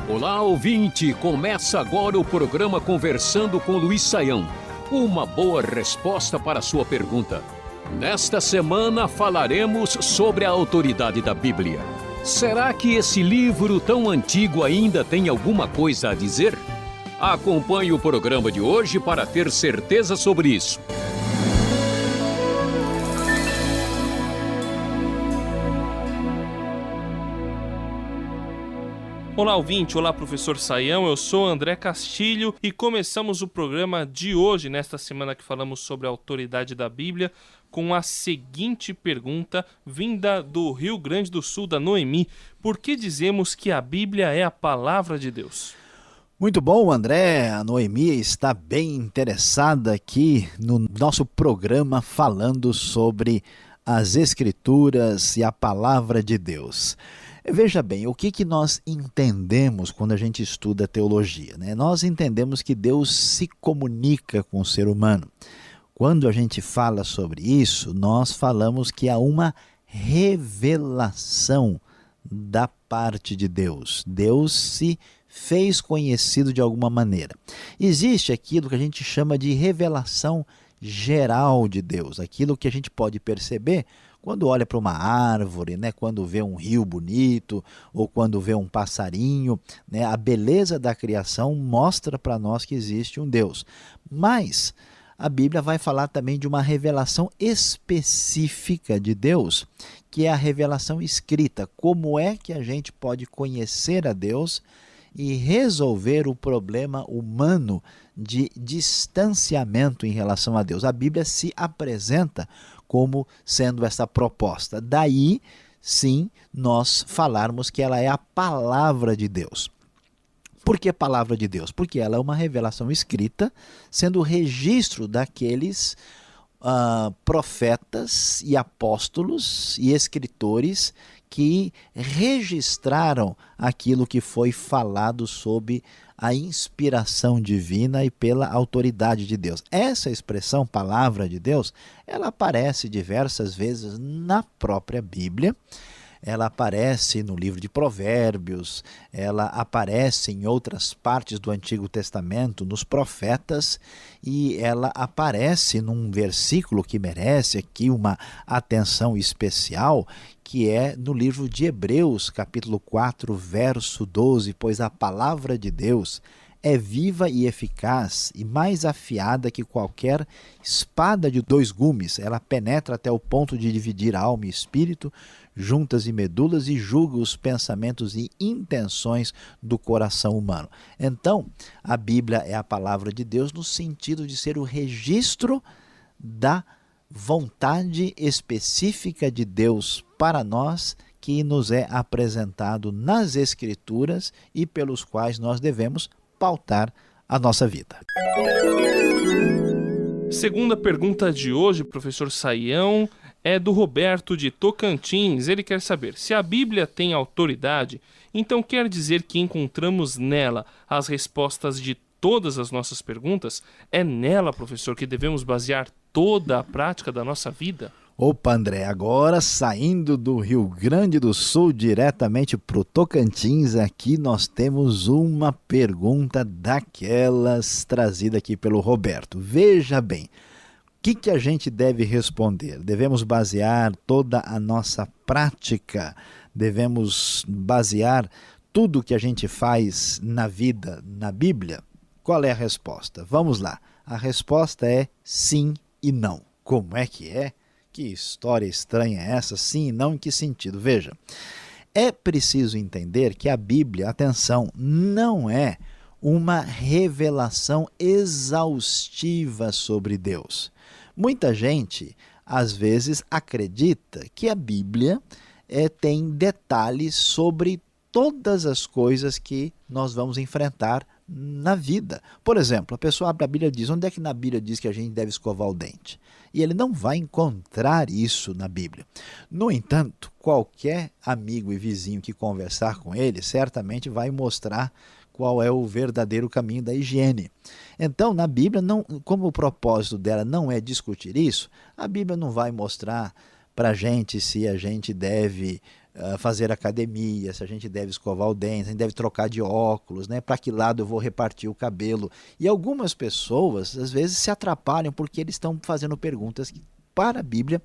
Olá, ouvinte! Começa agora o programa Conversando com Luiz Saião. Uma boa resposta para a sua pergunta. Nesta semana falaremos sobre a autoridade da Bíblia. Será que esse livro tão antigo ainda tem alguma coisa a dizer? Acompanhe o programa de hoje para ter certeza sobre isso. Olá, ouvinte! Olá, professor Saião, eu sou André Castilho e começamos o programa de hoje, nesta semana que falamos sobre a autoridade da Bíblia, com a seguinte pergunta, vinda do Rio Grande do Sul, da Noemi: por que dizemos que a Bíblia é a palavra de Deus? Muito bom, André. A Noemi está bem interessada aqui no nosso programa falando sobre as Escrituras e a palavra de Deus. Veja bem, o que nós entendemos quando a gente estuda teologia, né? Nós entendemos que Deus se comunica com o ser humano. Quando a gente fala sobre isso, nós falamos que há uma revelação da parte de Deus. Deus se fez conhecido de alguma maneira. Existe aquilo que a gente chama de revelação geral de Deus, aquilo que a gente pode perceber quando olha para uma árvore, né? Quando vê um rio bonito ou quando vê um passarinho, né? A beleza da criação mostra para nós que existe um Deus. Mas a Bíblia vai falar também de uma revelação específica de Deus, que é a revelação escrita. Como é que a gente pode conhecer a Deus e resolver o problema humano de distanciamento em relação a Deus? A Bíblia se apresenta como sendo essa proposta. Daí, sim, nós falarmos que ela é a palavra de Deus. Por que palavra de Deus? Porque ela é uma revelação escrita, sendo o registro daqueles profetas e apóstolos e escritores que registraram aquilo que foi falado sob a inspiração divina e pela autoridade de Deus. Essa expressão, palavra de Deus, ela aparece diversas vezes na própria Bíblia. Ela aparece no livro de Provérbios, ela aparece em outras partes do Antigo Testamento, nos profetas, e ela aparece num versículo que merece aqui uma atenção especial, que é no livro de Hebreus, capítulo 4, verso 12, pois a palavra de Deus é viva e eficaz e mais afiada que qualquer espada de 2 gumes. Ela penetra até o ponto de dividir alma e espírito, juntas e medulas, e julga os pensamentos e intenções do coração humano. Então, a Bíblia é a palavra de Deus no sentido de ser o registro da vontade específica de Deus para nós, que nos é apresentado nas Escrituras e pelos quais nós devemos pautar a nossa vida. Segunda pergunta de hoje, professor Saião, é do Roberto de Tocantins. Ele quer saber: se a Bíblia tem autoridade, então quer dizer que encontramos nela as respostas de todas as nossas perguntas? É nela, professor, que devemos basear toda a prática da nossa vida? Opa, André, agora saindo do Rio Grande do Sul diretamente para o Tocantins, aqui nós temos uma pergunta daquelas trazida aqui pelo Roberto. Veja bem, o que a gente deve responder? Devemos basear toda a nossa prática? Devemos basear tudo que a gente faz na vida na Bíblia? Qual é a resposta? Vamos lá. A resposta é sim e não. Como é que é? Que história estranha é essa? Sim e não, em que sentido? Veja, é preciso entender que a Bíblia, atenção, não é uma revelação exaustiva sobre Deus. Muita gente, às vezes, acredita que a Bíblia tem detalhes sobre todas as coisas que nós vamos enfrentar na vida. Por exemplo, a pessoa abre a Bíblia e diz: onde é que na Bíblia diz que a gente deve escovar o dente? E ele não vai encontrar isso na Bíblia. No entanto, qualquer amigo e vizinho que conversar com ele certamente vai mostrar qual é o verdadeiro caminho da higiene. Então, na Bíblia, como o propósito dela não é discutir isso, a Bíblia não vai mostrar para a gente se a gente deve fazer academia, se a gente deve escovar o dente, se a gente deve trocar de óculos, né? Para que lado eu vou repartir o cabelo. E algumas pessoas, às vezes, se atrapalham porque eles estão fazendo perguntas para a Bíblia,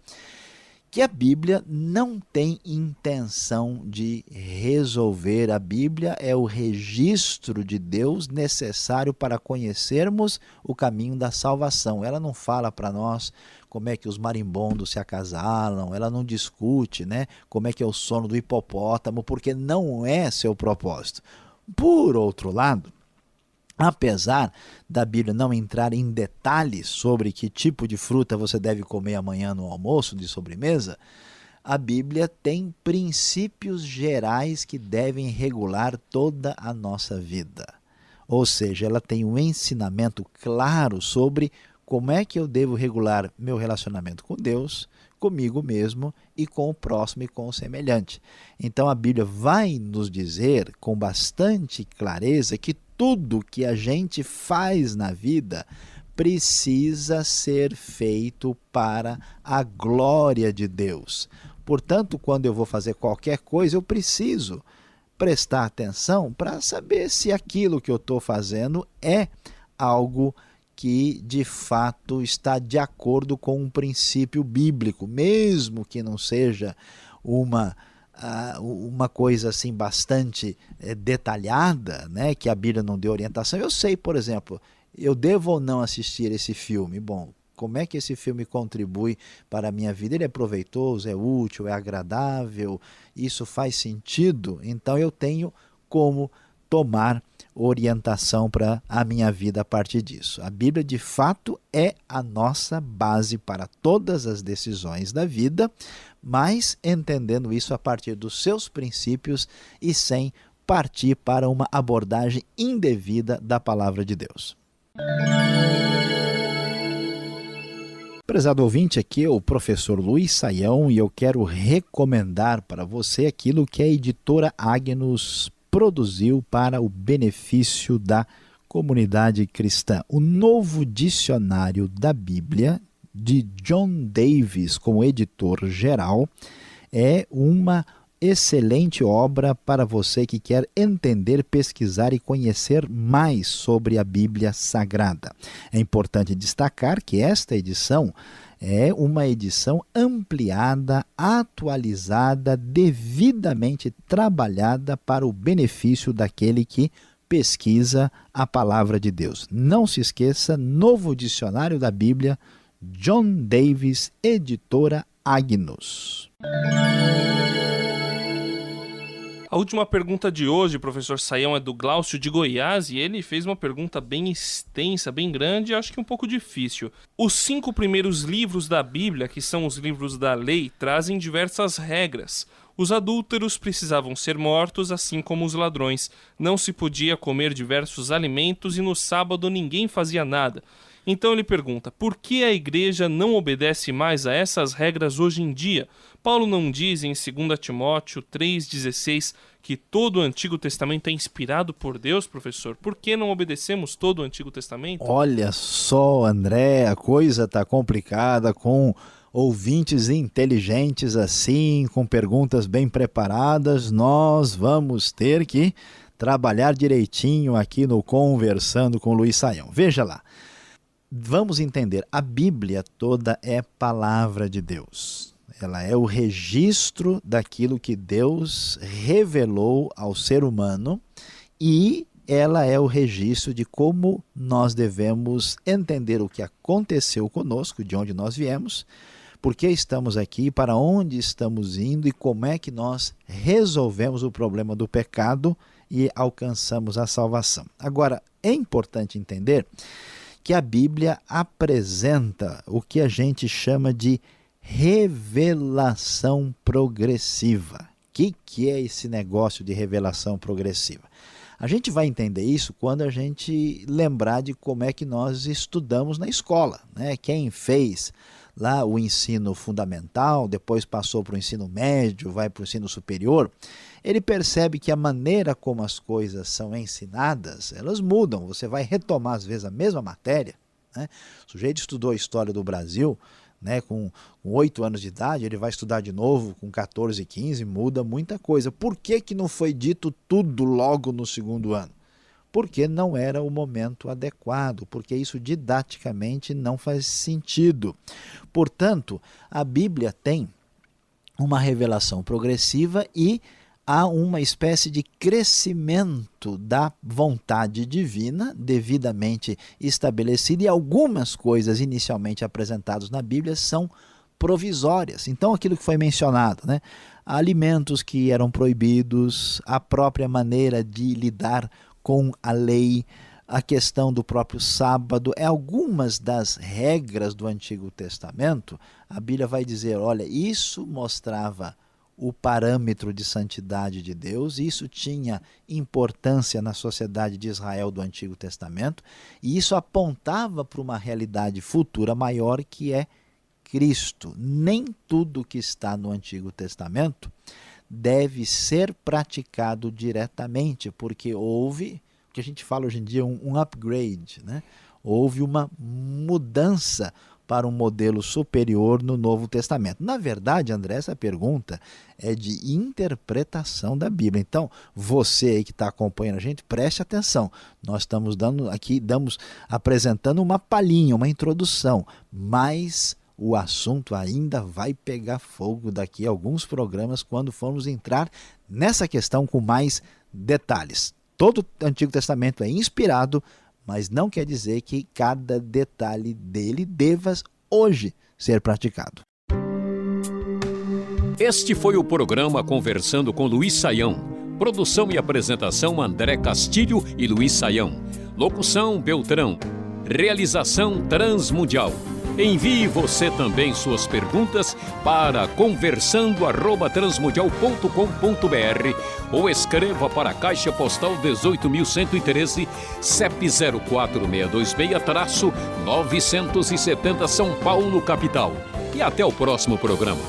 que a Bíblia não tem intenção de resolver. A Bíblia é o registro de Deus necessário para conhecermos o caminho da salvação. Ela não fala para nós como é que os marimbondos se acasalam, ela não discute, né, como é que é o sono do hipopótamo, porque não é seu propósito. Por outro lado, apesar da Bíblia não entrar em detalhes sobre que tipo de fruta você deve comer amanhã no almoço, de sobremesa, a Bíblia tem princípios gerais que devem regular toda a nossa vida. Ou seja, ela tem um ensinamento claro sobre como é que eu devo regular meu relacionamento com Deus, comigo mesmo e com o próximo e com o semelhante. Então a Bíblia vai nos dizer com bastante clareza que tudo que a gente faz na vida precisa ser feito para a glória de Deus. Portanto, quando eu vou fazer qualquer coisa, eu preciso prestar atenção para saber se aquilo que eu estou fazendo é algo que de fato está de acordo com um princípio bíblico, mesmo que não seja uma coisa assim bastante detalhada, né, que a Bíblia não deu orientação. Eu sei, por exemplo, eu devo ou não assistir esse filme? Bom, como é que esse filme contribui para a minha vida? Ele é proveitoso, é útil, é agradável, isso faz sentido? Então eu tenho como tomar orientação para a minha vida a partir disso. A Bíblia, de fato, é a nossa base para todas as decisões da vida, mas entendendo isso a partir dos seus princípios e sem partir para uma abordagem indevida da palavra de Deus. Prezado ouvinte, aqui é o professor Luiz Saião e eu quero recomendar para você aquilo que a editora Agnus produziu para o benefício da comunidade cristã. O Novo Dicionário da Bíblia, de John Davis como editor geral, é uma excelente obra para você que quer entender, pesquisar e conhecer mais sobre a Bíblia Sagrada. É importante destacar que esta edição é uma edição ampliada, atualizada, devidamente trabalhada para o benefício daquele que pesquisa a palavra de Deus. Não se esqueça, Novo Dicionário da Bíblia, John Davis, editora Agnus. A última pergunta de hoje, professor Saião, é do Glaucio de Goiás e ele fez uma pergunta bem extensa, bem grande e acho que um pouco difícil. Os 5 primeiros livros da Bíblia, que são os livros da lei, trazem diversas regras. Os adúlteros precisavam ser mortos, assim como os ladrões. Não se podia comer diversos alimentos e no sábado ninguém fazia nada. Então ele pergunta, por que a igreja não obedece mais a essas regras hoje em dia? Paulo não diz em 2 Timóteo 3,16 que todo o Antigo Testamento é inspirado por Deus, professor? Por que não obedecemos todo o Antigo Testamento? Olha só, André, a coisa está complicada com ouvintes inteligentes assim, com perguntas bem preparadas. Nós vamos ter que trabalhar direitinho aqui no Conversando com Luiz Saião. Veja lá. Vamos entender, a Bíblia toda é palavra de Deus. Ela é o registro daquilo que Deus revelou ao ser humano e ela é o registro de como nós devemos entender o que aconteceu conosco, de onde nós viemos, por que estamos aqui, para onde estamos indo e como é que nós resolvemos o problema do pecado e alcançamos a salvação. Agora, é importante entender que a Bíblia apresenta o que a gente chama de revelação progressiva. O que é esse negócio de revelação progressiva? A gente vai entender isso quando a gente lembrar de como é que nós estudamos na escola, né? Quem fez lá o ensino fundamental, depois passou para o ensino médio, vai para o ensino superior, ele percebe que a maneira como as coisas são ensinadas, elas mudam. Você vai retomar às vezes a mesma matéria, né? O sujeito estudou a história do Brasil, né, com 8 anos de idade, ele vai estudar de novo com 14, 15, muda muita coisa. Por que que não foi dito tudo logo no segundo ano? Porque não era o momento adequado, porque isso didaticamente não faz sentido. Portanto, a Bíblia tem uma revelação progressiva e há uma espécie de crescimento da vontade divina devidamente estabelecida, e algumas coisas inicialmente apresentadas na Bíblia são provisórias. Então, aquilo que foi mencionado, né? Alimentos que eram proibidos, a própria maneira de lidar com a lei, a questão do próprio sábado, algumas das regras do Antigo Testamento, a Bíblia vai dizer, olha, isso mostrava o parâmetro de santidade de Deus, isso tinha importância na sociedade de Israel do Antigo Testamento, e isso apontava para uma realidade futura maior, que é Cristo. Nem tudo que está no Antigo Testamento deve ser praticado diretamente, porque houve, o que a gente fala hoje em dia, um upgrade, né? Houve uma mudança para um modelo superior no Novo Testamento. Na verdade, André, essa pergunta é de interpretação da Bíblia. Então, você aí que está acompanhando a gente, preste atenção. Nós estamos apresentando uma palhinha, uma introdução, mas o assunto ainda vai pegar fogo daqui a alguns programas, quando formos entrar nessa questão com mais detalhes. Todo o Antigo Testamento é inspirado, mas não quer dizer que cada detalhe dele deva hoje ser praticado. Este foi o programa Conversando com Luiz Saião. Produção e apresentação André Castilho e Luiz Saião. Locução Beltrão. Realização Transmundial. Envie você também suas perguntas para conversando@transmundial.com.br ou escreva para a Caixa Postal 18.113, CEP 04626-970 São Paulo, capital. E até o próximo programa.